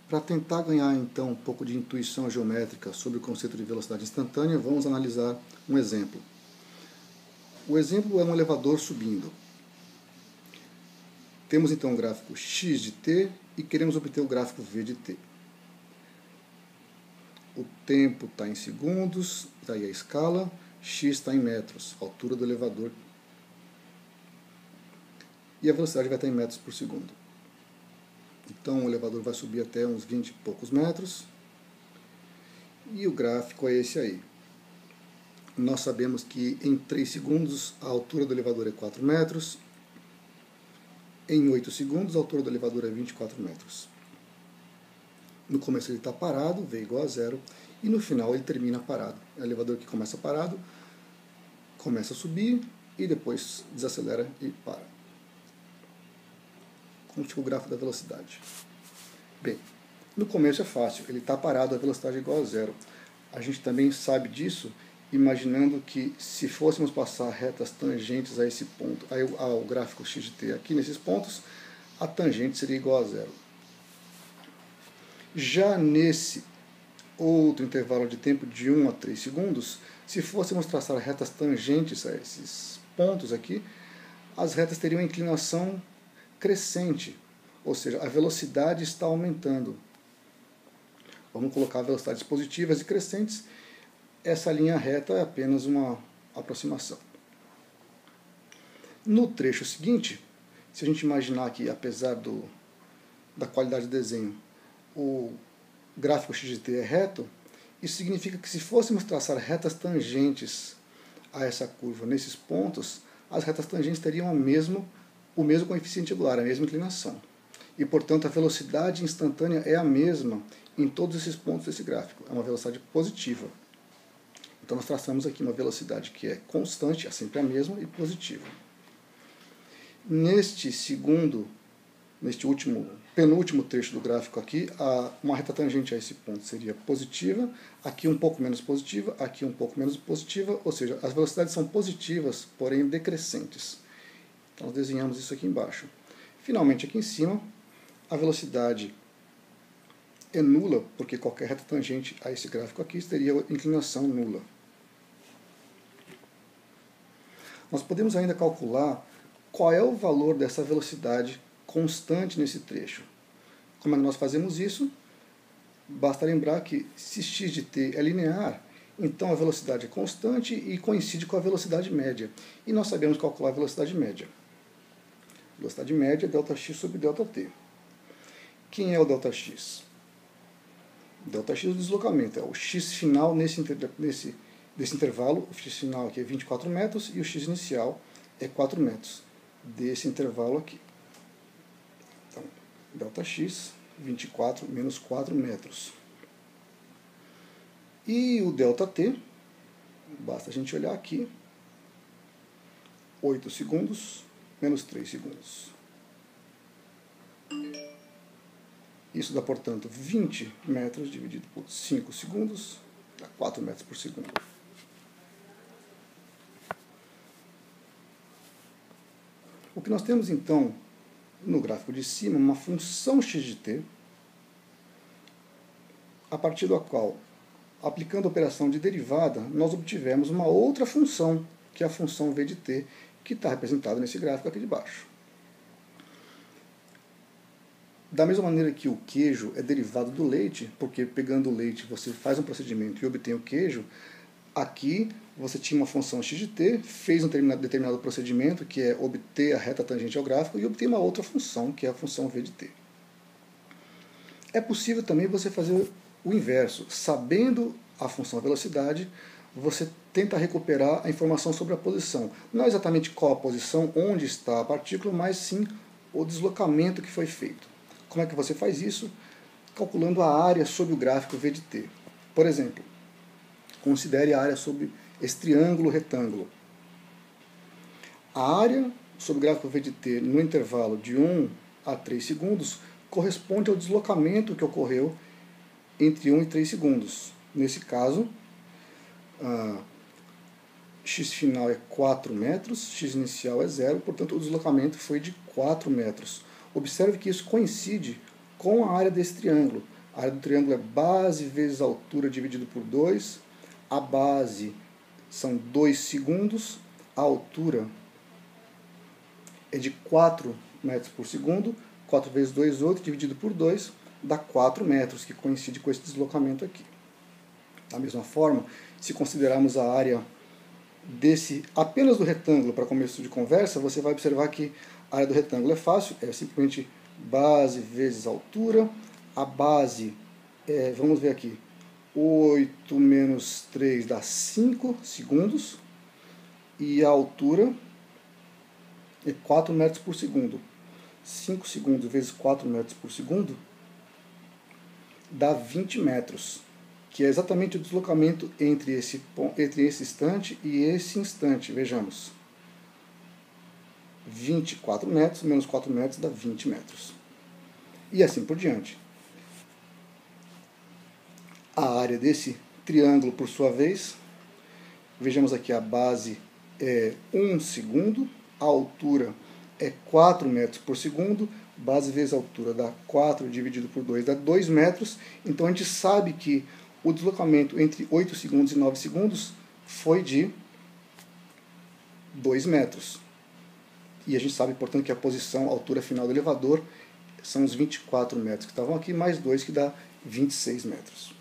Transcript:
Para tentar ganhar então um pouco de intuição geométrica sobre o conceito de velocidade instantânea, vamos analisar um exemplo. O exemplo é um elevador subindo. Temos então o gráfico x de t e queremos obter o gráfico v de t. O tempo está em segundos, daí a escala, x está em metros, a altura do elevador. E a velocidade vai estar em metros por segundo. Então o elevador vai subir até uns 20 e poucos metros. E o gráfico é esse aí. Nós sabemos que em 3 segundos a altura do elevador é 4 metros. Em 8 segundos a altura do elevador é 24 metros. No começo ele está parado, v igual a zero, e no final ele termina parado. É o elevador que começa parado, começa a subir e depois desacelera e para. Como fica o gráfico da velocidade? Bem, no começo é fácil, ele está parado, a velocidade é igual a zero. A gente também sabe disso imaginando que se fôssemos passar retas tangentes a esse ponto, ao gráfico x de t aqui nesses pontos, a tangente seria igual a zero. Já nesse outro intervalo de tempo de 1 a 3 segundos, se fôssemos traçar retas tangentes a esses pontos aqui, as retas teriam inclinação crescente, ou seja, a velocidade está aumentando. Vamos colocar velocidades positivas e crescentes. Essa linha reta é apenas uma aproximação. No trecho seguinte, se a gente imaginar que, apesar da qualidade do desenho, o gráfico x de t é reto, isso significa que se fôssemos traçar retas tangentes a essa curva nesses pontos, as retas tangentes teriam o mesmo coeficiente angular, a mesma inclinação. E, portanto, a velocidade instantânea é a mesma em todos esses pontos desse gráfico. É uma velocidade positiva. Então, nós traçamos aqui uma velocidade que é constante, é sempre a mesma, e positiva. Neste penúltimo trecho do gráfico aqui, uma reta tangente a esse ponto seria positiva, aqui um pouco menos positiva, aqui um pouco menos positiva, ou seja, as velocidades são positivas, porém decrescentes. Então, nós desenhamos isso aqui embaixo. Finalmente, aqui em cima, a velocidade é nula, porque qualquer reta tangente a esse gráfico aqui teria inclinação nula. Nós podemos ainda calcular qual é o valor dessa velocidade constante nesse trecho. Como é que nós fazemos isso? Basta lembrar que se x de t é linear, então a velocidade é constante e coincide com a velocidade média. E nós sabemos calcular a velocidade média. A velocidade média é ΔX sobre ΔT. Quem é o ΔX? ΔX é o deslocamento, é o x final desse intervalo. O x final aqui é 24 metros e o x inicial é 4 metros desse intervalo aqui. Então, ΔX, 24 menos 4 metros. E o ΔT, basta a gente olhar aqui, 8 segundos menos 3 segundos. Isso dá, portanto, 20 metros dividido por 5 segundos, dá 4 metros por segundo. O que nós temos, então, no gráfico de cima, uma função x de t, a partir da qual, aplicando a operação de derivada, nós obtivemos uma outra função, que é a função v de t, que está representada nesse gráfico aqui de baixo. Da mesma maneira que o queijo é derivado do leite, porque pegando o leite você faz um procedimento e obtém o queijo, aqui você tinha uma função x de t, fez um determinado procedimento, que é obter a reta tangente ao gráfico, e obter uma outra função, que é a função v de t. É possível também você fazer o inverso. Sabendo a função velocidade, você tenta recuperar a informação sobre a posição. Não exatamente qual a posição, onde está a partícula, mas sim o deslocamento que foi feito. Como é que você faz isso? Calculando a área sobre o gráfico v de t. Por exemplo, considere a área sobre esse triângulo retângulo. A área sobre o gráfico v de t no intervalo de 1 a 3 segundos corresponde ao deslocamento que ocorreu entre 1 e 3 segundos. Nesse caso, x final é 4 metros, x inicial é 0, portanto o deslocamento foi de 4 metros. Observe que isso coincide com a área desse triângulo. A área do triângulo é base vezes altura dividido por 2. A base são 2 segundos. A altura é de 4 metros por segundo. 4 vezes 2, 8, dividido por 2, dá 4 metros, que coincide com esse deslocamento aqui. Da mesma forma, se considerarmos a área apenas do retângulo para começo de conversa, você vai observar que a área do retângulo é fácil, é simplesmente base vezes altura. A base, vamos ver aqui, 8 menos 3 dá 5 segundos, e a altura é 4 metros por segundo. 5 segundos vezes 4 metros por segundo dá 20 metros, que é exatamente o deslocamento entre esse instante e esse instante. Vejamos. 24 metros menos 4 metros dá 20 metros. E assim por diante. A área desse triângulo, por sua vez, vejamos aqui, a base é 1 segundo, a altura é 4 metros por segundo, base vezes altura dá 4 dividido por 2 dá 2 metros, então a gente sabe que o deslocamento entre 8 segundos e 9 segundos foi de 2 metros. E a gente sabe, portanto, que a posição, a altura final do elevador são os 24 metros que estavam aqui, mais 2 que dá 26 metros.